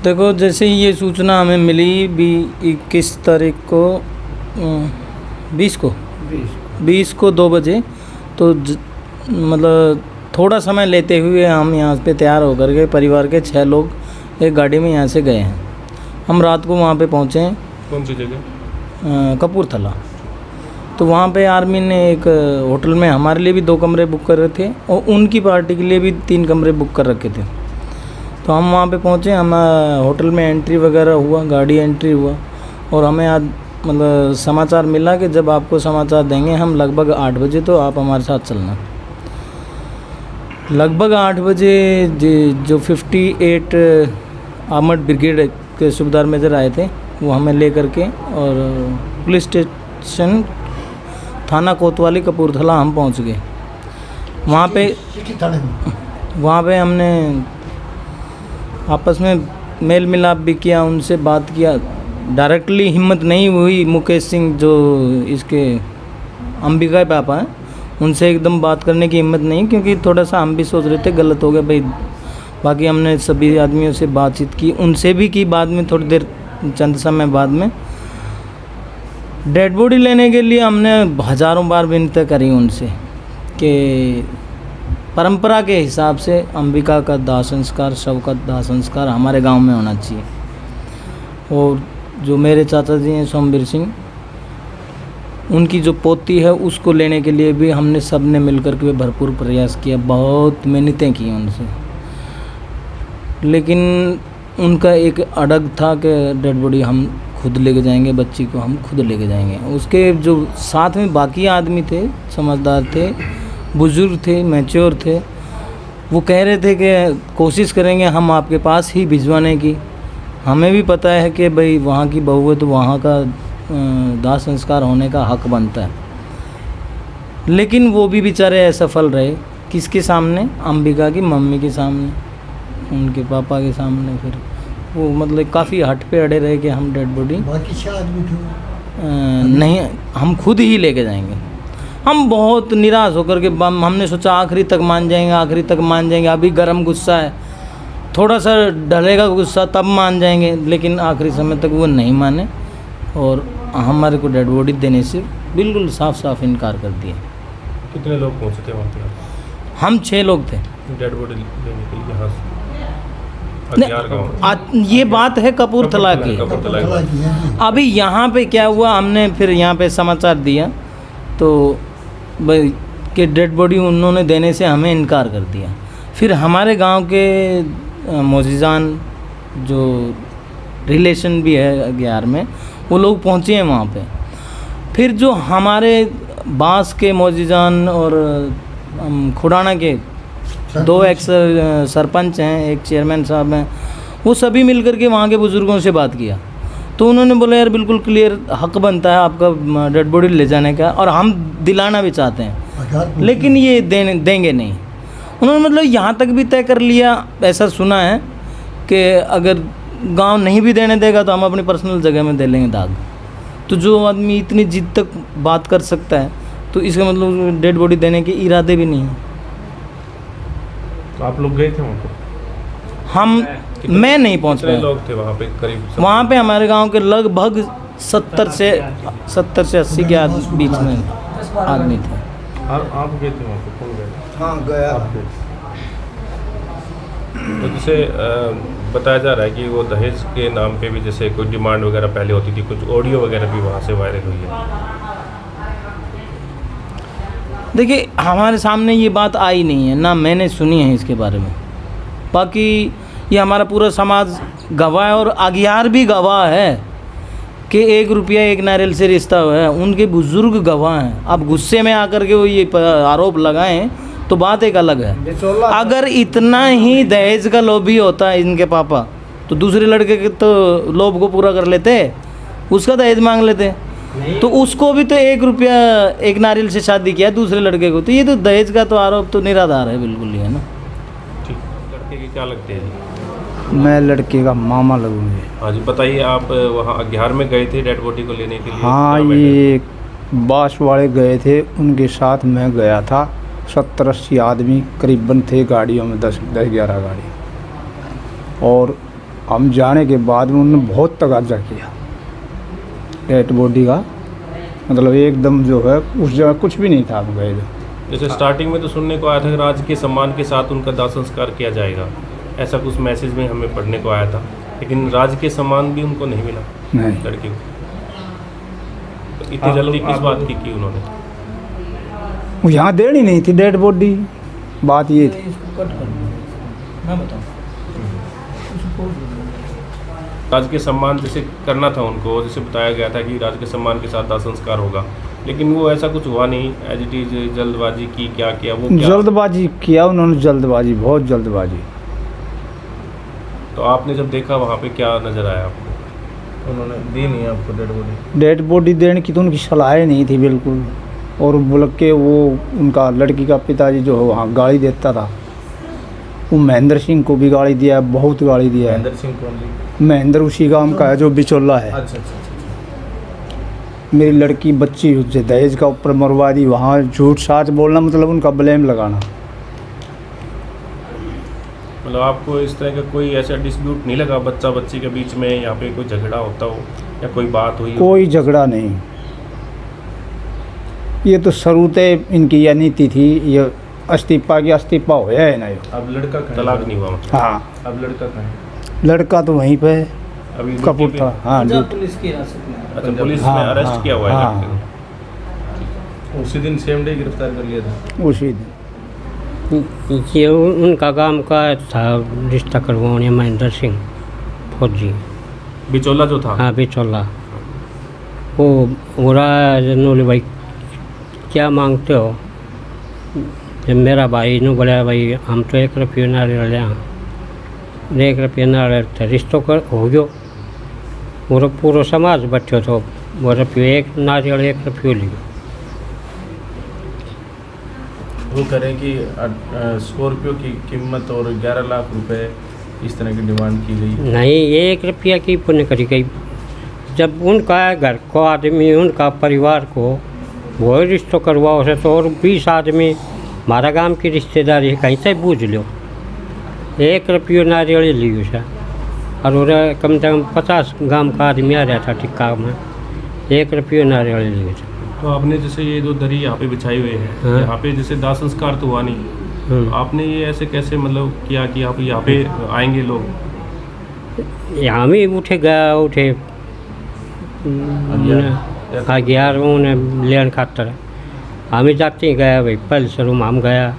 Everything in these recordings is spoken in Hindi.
देखो, जैसे ही ये सूचना हमें मिली 21 तारीख को 20 को 2 बजे, तो मतलब थोड़ा समय लेते हुए हम यहाँ पे तैयार होकर के परिवार के 6 लोग एक गाड़ी में यहाँ से गए हैं। हम रात को वहाँ पे पहुँचे हैं। कौन सी जगह? कपूरथला। तो वहाँ पे आर्मी ने एक होटल में हमारे लिए भी 2 कमरे बुक कर रहे थे और उनकी पार्टी के लिए भी 3 कमरे बुक कर रखे थे। तो हम वहाँ पे पहुँचे, हम होटल में एंट्री वगैरह हुआ, गाड़ी एंट्री हुआ और हमें आज मतलब समाचार मिला कि जब आपको समाचार देंगे हम लगभग 8 बजे, तो आप हमारे साथ चलना। लगभग 8 बजे जो 58 आर्मर्ड ब्रिगेड के सूबेदार मेजर आए थे, वो हमें ले करके और पुलिस स्टेशन थाना कोतवाली कपूरथला हम पहुंच गए। वहाँ पे हमने आपस में मेल मिलाप भी किया, उनसे बात किया। डायरेक्टली हिम्मत नहीं हुई मुकेश सिंह जो इसके अंबिका के पापा हैं, उनसे एकदम बात करने की हिम्मत नहीं, क्योंकि थोड़ा सा हम भी सोच रहे थे गलत हो गया भाई। बाकी हमने सभी आदमियों से बातचीत की, उनसे भी की बाद में, थोड़ी देर चंद समय बाद में। डेड बॉडी लेने के लिए हमने हज़ारों बार विनती करी उनसे कि परंपरा के हिसाब से अंबिका का दाह संस्कार, शव का दाह संस्कार हमारे गांव में होना चाहिए। और जो मेरे चाचा जी हैं सोमवीर सिंह, उनकी जो पोती है उसको लेने के लिए भी हमने सब ने मिलकर के भरपूर प्रयास किया, बहुत मिन्नतें की उनसे। लेकिन उनका एक अड़ग था कि डेड बॉडी हम खुद लेके जाएंगे, बच्ची को हम खुद लेके जाएंगे। उसके जो साथ में बाकी आदमी थे, समझदार थे, बुज़ुर्ग थे, मैच्योर थे, वो कह रहे थे कि कोशिश करेंगे हम आपके पास ही भिजवाने की। हमें भी पता है कि भाई वहाँ की बहू है तो वहाँ का दाह संस्कार होने का हक बनता है। लेकिन वो भी बेचारे असफल रहे। किसके सामने? अंबिका की मम्मी के सामने, उनके पापा के सामने। फिर वो मतलब काफ़ी हट पे अड़े रहे कि हम डेड बॉडी नहीं, हम खुद ही लेके जाएंगे। हम बहुत निराश होकर के हमने सोचा आखिरी तक मान जाएंगे, अभी गर्म गुस्सा है, थोड़ा सा ढलेगा गुस्सा तब मान जाएंगे। लेकिन आखिरी समय तक वो नहीं माने और हमारे को डेड बॉडी देने से बिल्कुल साफ साफ इनकार कर दिया। कितने लोग पहुँचे थे वहाँ पे? हम 6 लोग थे डेड बॉडी लेने के लिए यहाँ से। ये बात है कपूरथला की। अभी यहाँ पे क्या हुआ, हमने फिर यहाँ पे समाचार दिया तो भाई कि डेड बॉडी उन्होंने देने से हमें इनकार कर दिया। फिर हमारे गांव के मोजीजान जो रिलेशन भी है 11 में, वो लोग पहुँचे हैं वहाँ पे। फिर जो हमारे बांस के मोजीजान और खुडाना के 2 एक्स सरपंच हैं, एक चेयरमैन साहब हैं, वो सभी मिलकर के वहाँ के बुज़ुर्गों से बात किया। तो उन्होंने बोला यार बिल्कुल क्लियर हक बनता है आपका डेड बॉडी ले जाने का, और हम दिलाना भी चाहते हैं, लेकिन ये देंगे नहीं। उन्होंने मतलब यहाँ तक भी तय कर लिया, ऐसा सुना है कि अगर गांव नहीं भी देने देगा तो हम अपनी पर्सनल जगह में दे लेंगे दाग। तो जो आदमी इतनी जिद तक बात कर सकता है तो इसका मतलब डेड बॉडी देने के इरादे भी नहीं है। तो आप लोग गए थे वहाँ पर? मैं नहीं पहुँच पाया। लोग थे वहाँ पे करीब? वहाँ पे हमारे गांव के लगभग 70 से 80 के बीच में आदमी थे। आप गए थे वहाँ पे? कौन गए? हाँ गया। तो जैसे बताया जा रहा है कि वो दहेज के नाम पे भी जैसे कोई डिमांड वगैरह पहले होती थी, कुछ ऑडियो वगैरह भी वहाँ से वायरल हुई है। देखिए हमारे सामने ये बात आई नहीं है, ना मैंने सुनी है इसके बारे में। बाकी ये हमारा पूरा समाज गवाह है और अगियार भी गवाह है कि 1 रुपया 1 नारियल से रिश्ता हुआ है। उनके बुजुर्ग गवाह हैं। अब गुस्से में आकर के वो ये आरोप लगाएं तो बात एक अलग है। अगर इतना ही दहेज का लोभी होता है इनके पापा, तो दूसरे लड़के के तो लोभ को पूरा कर लेते, उसका दहेज मांग लेते। तो उसको भी तो 1 रुपया 1 नारियल से शादी किया दूसरे लड़के को, तो ये तो दहेज का तो आरोप तो निराधार है बिल्कुल ही, है ना। ठीक, लड़के की क्या लगती है जी? मैं लड़के का मामा लगूंगी। हाँ जी, बताइए। आप वहाँ 11 में गए थे डेड बॉडी को लेने के लिए? हाँ, ये बास वाले गए थे, उनके साथ मैं गया था। 70-80 आदमी करीबन थे गाड़ियों में, 10-11 गाड़ी। और हम जाने के बाद में उन्होंने बहुत तगाजा किया डेड बॉडी का, मतलब एकदम जो है उस जगह कुछ भी नहीं था। हम गए जैसे स्टार्टिंग में तो सुनने को आया था कि राजकीय सम्मान के साथ उनका दाह संस्कार किया जाएगा, ऐसा कुछ मैसेज में हमें पढ़ने को आया था, लेकिन राजकीय सम्मान भी उनको नहीं मिला नहीं, लड़की को। तो इतनी जल्दी किस बात की उन्होंने? वो यहाँ देनी नहीं थी डेड बॉडी, बात ये थी। मैं बताऊँ राजकीय सम्मान जैसे करना था उनको, जैसे बताया गया था कि राजकीय सम्मान के साथ दाह संस्कार होगा, लेकिन वो ऐसा कुछ हुआ नहीं, एज इट इज जल्दबाजी की, क्या किया वो क्या? जल्दबाजी किया उन्होंने, जल्दबाजी, बहुत जल्दबाजी। तो आपने जब देखा वहाँ पे क्या नज़र आया आपको? उन्होंने दी नहीं आपको डेड बॉडी? डेड बॉडी देने की तो उनकी सलाह ही नहीं थी बिल्कुल। और बोल के वो उनका लड़की का पिताजी जो है वहाँ गाड़ी देता था, वो महेंद्र सिंह को भी गाड़ी दिया है, बहुत गाड़ी दिया है। महेंद्र सिंह कौन जी? महेंद्र उसी गांव का है जो बिचौला है। अच्छा अच्छा अच्छा। मेरी लड़की बच्ची जो दहेज का ऊपर मरवा दी, वहाँ झूठ साच बोलना मतलब उनका ब्लेम लगाना। मतलब आपको इस तरह का कोई ऐसा डिस्प्यूट नहीं लगा बच्चा बच्ची के बीच में, यहाँ पे कोई झगड़ा होता हो या कोई बात हुई हो? कोई झगड़ा नहीं, ये तो शुरूते इनकी यह नीति थी, ये इस्तीफा की इस्तीफा होया है ना। अब लड़का तलाक नहीं हुआ मतलब? हाँ, अब लड़का कहाँ है? लड़का तो वहीं पे है, अभी कपूरथला। हाँ, पंजाब पुलिस की हिरासत में। अच्छा, पुलिस हाँ, ने अरेस्ट हाँ, किया हुआ है हाँ। लड़के को? उसी दिन सेम डे गिरफ्तार कर लिया था? उसी दिन। ये उनका काम का था रिश्ता करवाने, महेंद्र सिंह फौजी। बिचौला जो था? हाँ, बिचौला। वो बोला नोले भाई क्या मांगते हो? जब मेरा भाई ने बोला भाई हम तो 1 रुपये ना रहे हैं, 1 रुपये ना रहे रिश्तों कर हो गयो। पूरा पूरा समाज बैठो तो वो रुपये 1 नारियल 1 रुपये लियो। वो करें कि स्कॉर्पियो की कीमत और 11 लाख रुपए इस तरह की डिमांड की गई। नहीं, 1 रुपया की पुण्य करी गई। जब उनका घर को आदमी, उनका परिवार को वो रिश्तों करवाओ से तो और 20 आदमी हमारा गांव की रिश्तेदारी है, कहीं से बूझ लो। 1 रुपये नारियल लियो से, और कम से कम 50 गांव का आदमी आ रहा था टिक्का में, 1 रुपये नारियल लियो से। तो आपने जैसे ये जो दरी यहाँ पे बिछाई हुई है, हाँ। यहाँ पे जैसे दाह संस्कार तो हुआ नहीं, आपने ये ऐसे कैसे मतलब किया कि आप यहाँ पे आएंगे लोग? यहाँ भी उठे गया, उठे अग्यार उन्हें लेन खातर हमें जाती गया भाई, पहले से रूम हम गया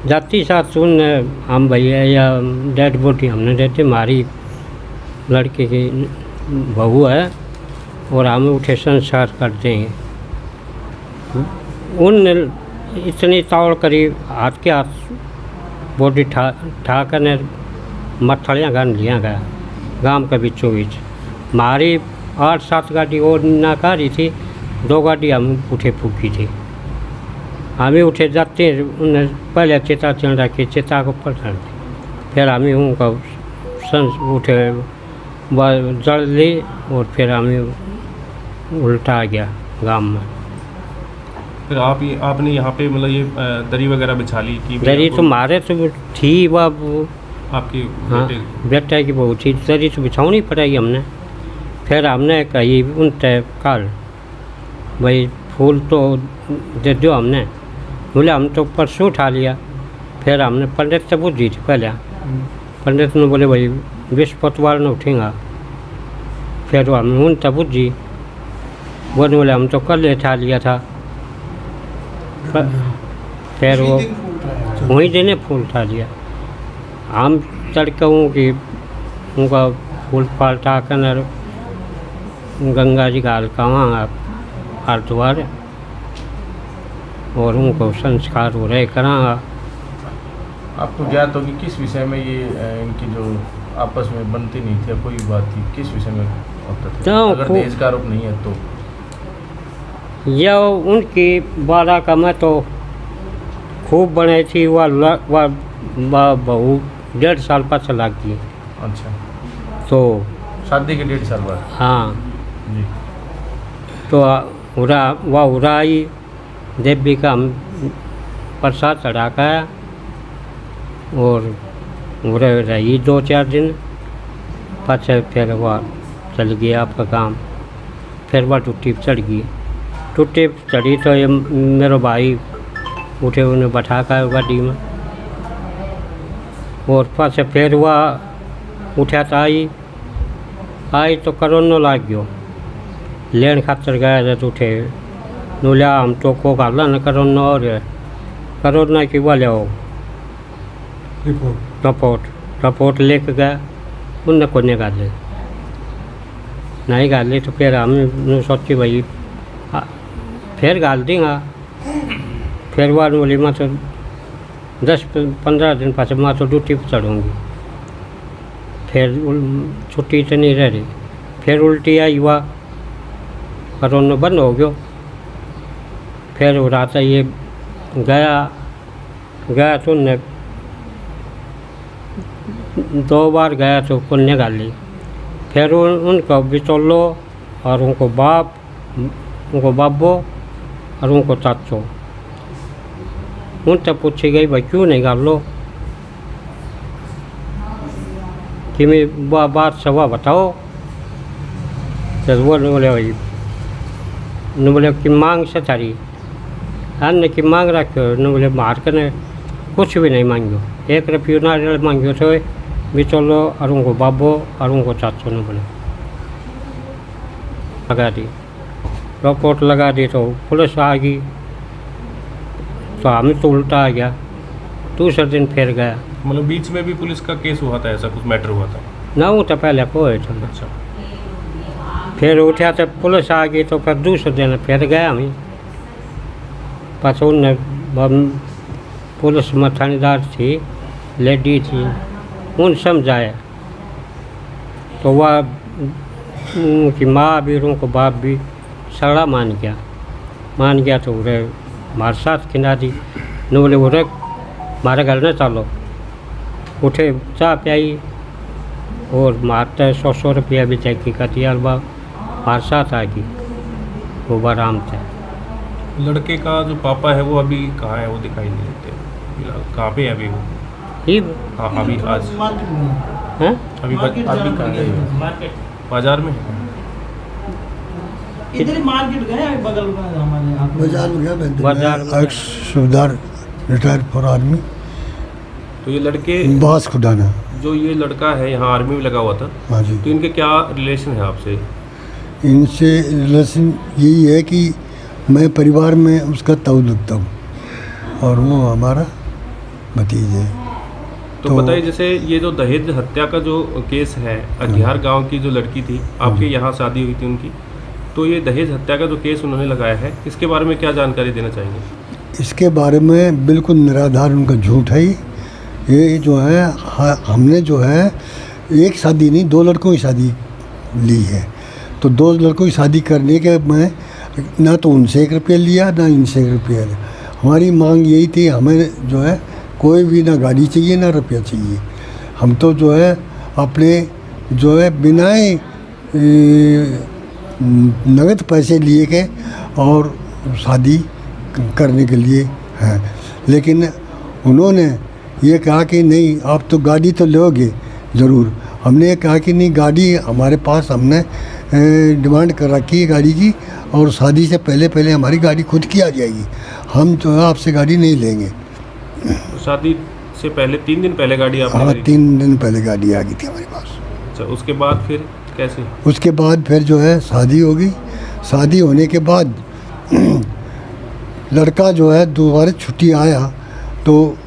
जाती साथ सुन हम भैया या डेड बॉडी हमने देते, हमारी लड़के की बहू है और हम उठे संस्कार कर देंगे। उन इतनी तावड़ करी, हाथ के हाथ बॉडी ठा कर मथड़ियाँ गान लिया गया गांव के बीचों बीच। हमारी 8-7 गाड़ी और नाकारी थी, 2 गाड़ी हम उठे फूकी थी। हमें उठे जाते उन्हें पहले चेता चल रखी, चेता को पकड़ फिर हमें उनका उठे जड़ ली और फिर हमें उल्टा आ गया गांव में। फिर आपने यहाँ पे मतलब ये दरी वगैरह बिछा ली कि दरी तो मारे तो थी बाबू, आपकी हाँ बेटा की बहू थी, दरी तो बिछानी पड़ेगी हमने। फिर हमने कही उनसे कल भाई फूल तो दे दो, हमने बोले हम तो परसों उठा लिया। फिर हमने पंडित से बुझी थी पहले, पंडित ने बोले भाई बृहस्पतिवार ने उठेगा। फिर हमने उनसे बुझी, बोले हम तो कल उठा लिया था। फिर वो वहीं दिन फूल उठा लिया। हम तड़कूँ कि उनका फूल पाल्टा कर गंगा जी का हल्का वहाँ हरिद्वार और उनको संस्कार हो रहे कराँगा। आपको ज्ञात होगी किस विषय में ये इनकी जो आपस में बनती नहीं थी, कोई बात थी किस विषय में होता था? तो अगर दहेज का आरोप नहीं है तो यह उनकी बाला का मैं तो खूब बनाई थी। वह बहू 1.5 साल पास लग गई। अच्छा, तो शादी के 1.5 साल बाद? हाँ, जी। तो वह उड़ाई देवी का हम प्रसाद चढ़ा कर और रही 2-4 दिन। पाछे फिर वह चल गया आपका काम। फिर वह टुट्टी पर चढ़ गई। टुट्टी पर चढ़ी तो ये मेरे भाई उठे, उन्हें बैठा कर गाड़ी में, और पाछे फिर वह उठा तो आई तो करोनो लाग गयो। लेन खातर गए तो उठे नु लिया हम तो को गाला न करोना, और करोना की वो लिया रिपोर्ट लेके गए, उनने को नहीं गाले, नहीं गाली तो फिर हम सोची भाई फिर गाल देंगे। फिर वह बोली मैं तो 10-15 दिन पास मैं तो ड्यूटी पर चढ़ूँगी। फिर छुट्टी तो नहीं रह रही। फिर उल्टी आई हुआ, करोना बंद हो गया। फिर वो रात ये गया तो उनने 2 बार गया तो पुण्य गाली। फिर उनको बिचौलो और उनको बाबो और उनको चाचो, उनसे पूछी गई भाई क्यों नहीं गाल लो, कि मैं वह बात सवा बताओ। तो वो बोले भाई न बोले कि मांग से थारी अन्य की मांग रखो, न बोले मार कर कुछ भी नहीं मांगो, 1 रुपये नारियल मांगो तो बिचौलो और उनको बाबो और उनको चाचो ने बोले लगा दी। रिपोर्ट लगा दी तो पुलिस आ गई, तो हमें तो उल्टा आ गया। दूसरे दिन फिर गया। मतलब बीच में भी पुलिस का केस हुआ था, ऐसा कुछ मैटर हुआ था? ना वो तो पहले कोई था। अच्छा, फिर उठा तो पुलिस आ गई, तो फिर दूसरे दिन फिर गया हमें। पास उनने पुलिस में थानेदार थी, लेडी थी, उन समझाया तो वह उनकी माँ भी उनको बाप भी सड़ा मान गया तो उरे हमारे साथ खिला दी। न बोले उरे हमारे घर न चलो, उठे चाय पियाई और मारते 100 रुपया भी चेकी का दिया। हमारे साथ आ गई वो आराम से। लड़के का जो पापा है वो अभी कहाँ है? वो दिखाई नहीं देते, कहाँ पे है अभी वो? हाँ अभी आज हैं अभी कहाँ है? बाजार में है? इधर मार्केट गए बगल में हमारे बाजार में गया बाजार में। एक्स सूबेदार रिटायर्ड फॉर आर्मी तो ये लड़के बास खुदाना। जो ये लड़का है यहाँ आर्मी में लगा हुआ था, हाँ जी। तो इनके क्या रिलेशन है आपसे? इनसे रिलेशन यही है कि मैं परिवार में उसका ताऊ लगता हूँ और वो हमारा भतीजे। तो बताइए, जैसे ये जो दहेज हत्या का जो केस है, अघियार गांव की जो लड़की थी, आपके यहाँ शादी हुई थी उनकी, तो ये दहेज हत्या का जो केस उन्होंने लगाया है, इसके बारे में क्या जानकारी देना चाहेंगे? इसके बारे में बिल्कुल निराधार उनका झूठ है। ये जो है हमने जो है एक शादी नहीं 2 लड़कों की शादी ली है, तो 2 लड़कों की शादी करने के मैं ना तो उनसे 1 रुपया लिया ना इनसे 1 रुपया लिया। हमारी मांग यही थी, हमें जो है कोई भी ना गाड़ी चाहिए ना रुपया चाहिए। हम तो जो है अपने जो है बिना नगद पैसे लिए के और शादी करने के लिए हैं। लेकिन उन्होंने ये कहा कि नहीं आप तो गाड़ी तो लोगे ज़रूर। हमने कहा कि नहीं, गाड़ी हमारे पास हमने डिमांड कर रखी है गाड़ी की, और शादी से पहले हमारी गाड़ी खुद की आ जाएगी, हम जो है आपसे गाड़ी नहीं लेंगे। तो शादी से पहले 3 दिन पहले गाड़ी आपने हाँ, खरीदी? 3 दिन पहले गाड़ी आ गई थी हमारे पास। अच्छा, उसके बाद फिर कैसे? उसके बाद फिर जो है शादी हो गई। शादी होने के बाद लड़का जो है दोबारा छुट्टी आया तो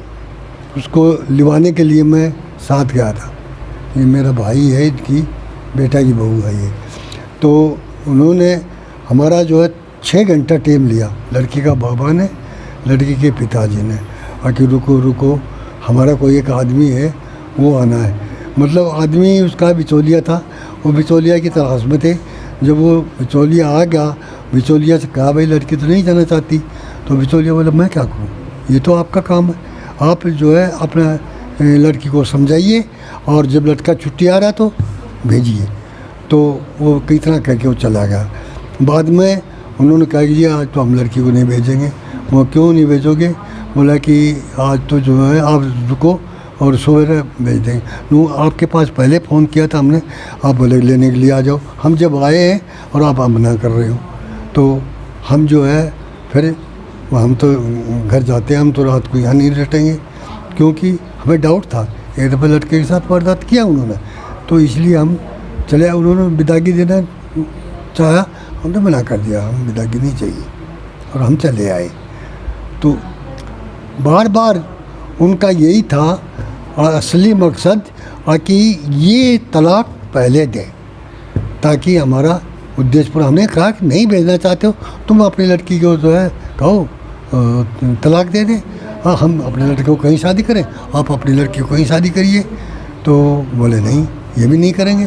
उसको लिवाने के लिए मैं साथ गया था। ये मेरा भाई है, इनकी बेटा की बहू है ये। तो उन्होंने हमारा जो है 6 घंटा टाइम लिया, लड़की का बाबा ने, लड़की के पिताजी ने, आके रुको हमारा कोई एक आदमी है वो आना है। मतलब आदमी उसका बिचौलिया था, वो बिचौलिया की तलाश में थे। जब वो बिचौलिया आ गया, बिचौलिया से कहा भाई लड़की तो नहीं जाना चाहती, तो बिचौलिया बोला मैं क्या करूँ, ये तो आपका काम है, आप जो है अपना लड़की को समझाइए और जब लड़का छुट्टी आ रहा तो भेजिए। तो वो कई तरह करके वो चला गया। बाद में उन्होंने कहा कि आज तो हम लड़की को नहीं भेजेंगे। वो क्यों नहीं भेजोगे? बोला कि आज तो जो है आप रुको और सवेरे भेज देंगे। वो आपके पास पहले फ़ोन किया था हमने, आप बोले लेने के लिए आ जाओ। हम जब आए हैं और आप मना कर रहे हो, तो हम जो है फिर हम तो घर जाते हैं, हम तो रात को यहाँ नहीं रटेंगे, क्योंकि हमें डाउट था एक दफ़े लड़के के साथ वारदात किया उन्होंने, तो इसलिए हम चले। उन्होंने विदागी देना चाहा, हमने मना कर दिया, हम विदागी नहीं चाहिए, और हम चले आए। तो बार बार उनका यही था और असली मकसद कि ये तलाक पहले दें, ताकि हमारा उद्देश्य पर। हमने कहा कि नहीं भेजना चाहते हो तुम अपनी लड़की को जो है कहो तलाक दे दें, हाँ हम अपने लड़के को कहीं शादी करें, आप अपनी लड़की को कहीं शादी करिए। तो बोले नहीं ये भी नहीं करेंगे।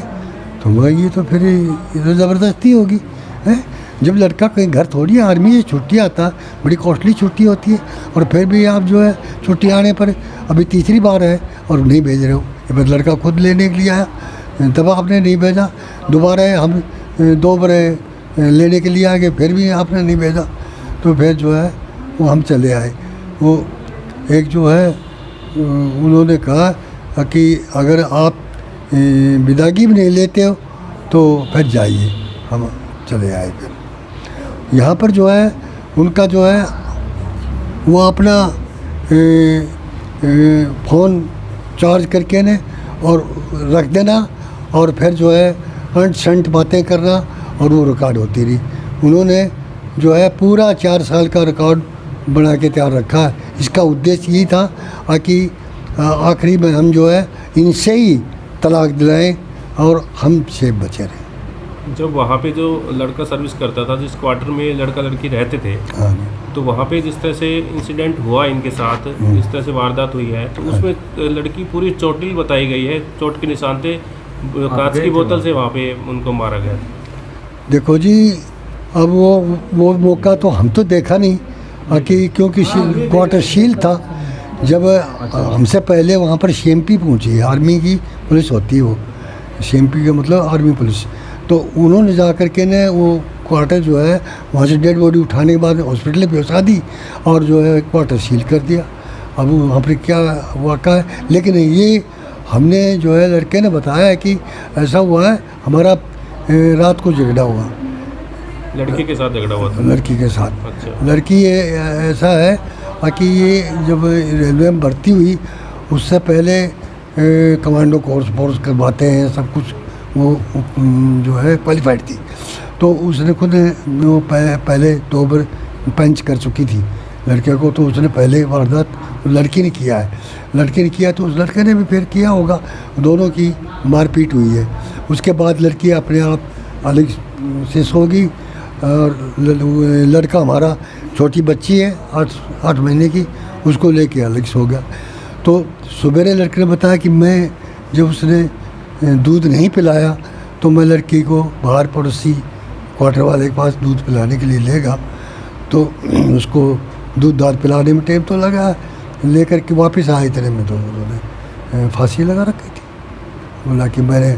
तो मैं ये तो फिर ये तो ज़बरदस्ती होगी है। जब लड़का कहीं घर थोड़ी आर्मी से छुट्टी आता, बड़ी कॉस्टली छुट्टी होती है, और फिर भी आप जो है छुट्टी आने पर अभी तीसरी बार है और नहीं भेज रहे हो। ये बस लड़का खुद लेने के लिए आया, तब आपने नहीं भेजा। दोबारा हम 2 बार लेने के लिए आ गए, फिर भी आपने नहीं भेजा। तो फिर जो है वो हम चले आए। वो एक जो है उन्होंने कहा कि अगर आप विदागी भी नहीं लेते हो तो फिर जाइए। हम चले आए। फिर यहाँ पर जो है उनका जो है वो अपना फ़ोन चार्ज करके ने और रख देना, और फिर जो है अंट शंट बातें करना, और वो रिकॉर्ड होती रही। उन्होंने जो है पूरा 4 साल का रिकॉर्ड बना के तैयार रखा है। इसका उद्देश्य यही था कि आखिरी में हम जो है इनसे ही तलाक दिलाएं और हम सेफ बचे रहें। जब वहाँ पे जो लड़का सर्विस करता था, जिस क्वार्टर में लड़का लड़की रहते थे, हाँ तो वहाँ पे जिस तरह से इंसिडेंट हुआ इनके साथ, जिस तरह से वारदात हुई है, तो उसमें लड़की पूरी चोटिल बताई गई है, चोट के निशान थे, कांच की बोतल से वहाँ पे उनको मारा गया। देखो जी, अब वो मौका तो हम तो देखा नहीं कि क्योंकि क्वार्टर शील था। जब हमसे पहले वहाँ पर सीएमपी पहुँची, आर्मी की पुलिस होती है वो, सीएमपी का मतलब आर्मी पुलिस। तो उन्होंने जा कर के ने वो क्वार्टर जो है वहाँ से डेड बॉडी उठाने के बाद हॉस्पिटल में पहुँचा दी और जो है क्वार्टर सील कर दिया। अब वहाँ पर क्या वाक़ा है, लेकिन ये हमने जो है लड़के ने बताया है कि ऐसा हुआ है, हमारा रात को झगड़ा हुआ, लड़की के साथ झगड़ा हुआ था। लड़की के साथ। अच्छा। लड़की ऐसा है कि ये जब रेलवे में भर्ती हुई उससे पहले कमांडो कोर्स करवाते हैं, सब कुछ वो जो है क्वालिफाइड थी। तो उसने खुद वो पहले 2 बार पंच कर चुकी थी लड़के को। तो उसने पहले वारदात लड़की ने किया है, लड़के ने किया तो उस लड़के ने भी फिर किया होगा। दोनों की मारपीट हुई है। उसके बाद लड़की अपने आप अलग से सो गई और लड़का हमारा छोटी बच्ची है 8 महीने की, उसको लेके अलग सो गया। तो सवेरे लड़के ने बताया कि मैं जब उसने दूध नहीं पिलाया तो मैं लड़की को बाहर पड़ोसी क्वार्टर वाले के पास दूध पिलाने के लिए ले गया। तो उसको दूध दाद पिलाने में टाइम तो लगा, लेकर के वापस आए इतने में तो उन्होंने फांसी लगा रखी थी। बोला कि मैंने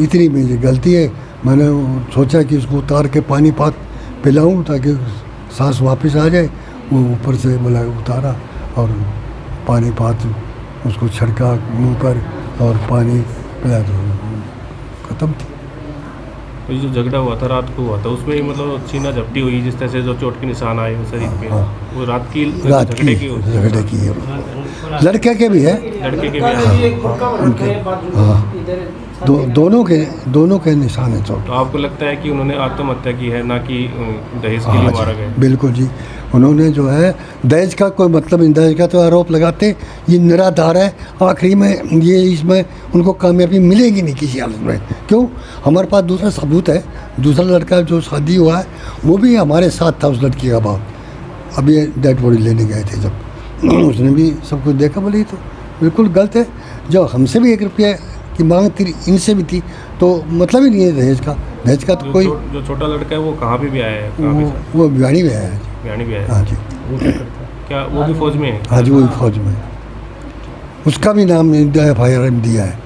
इतनी मेरी गलती है, मैंने सोचा कि उसको उतार के पानी पात पिलाऊं ताकि सांस वापस आ जाए। वो ऊपर से बोला उतारा और पानी पात उसको छिड़का मुंह पर और पानी पिला तो ख़त्म थी। तो ये जो झगड़ा हुआ था रात को हुआ था, उसमें मतलब छीना झपटी हुई, जिस तरह से जो चोट के निशान आए वो शरीर पे, वो रात की झगड़े की है। लड़के के भी है, लड़के के भी। उनके हाँ दोनों के निशान है चोट। तो आपको लगता है कि उन्होंने आत्महत्या की है, ना कि दहेज के लिए मारा गया? बिल्कुल जी, उन्होंने जो है दहेज का कोई मतलब नहीं, दहेज का तो आरोप लगाते ये निराधार है। आखिरी में ये इसमें उनको कामयाबी मिलेगी नहीं किसी हालत में। क्यों? हमारे पास दूसरा सबूत है, दूसरा लड़का जो शादी हुआ है वो भी हमारे साथ था, उस लड़की का बाप। अभी डेड बॉडी लेने गए थे जब उसने भी सब कुछ देखा। बोले तो बिल्कुल गलत है, जब हमसे भी 1 रुपया की मांग थी, इनसे भी थी, तो मतलब ही नहीं है दहेज का। दहेज का तो कोई जो छोटा लड़का है वो कहाँ पे भी आया है? वो भिवानी में आया है। भिवानी भी आया? हाँ जी। क्या वो भी फौज में है? हाँ जी, वो भी फौज में। उसका भी नाम FIR में दिया है।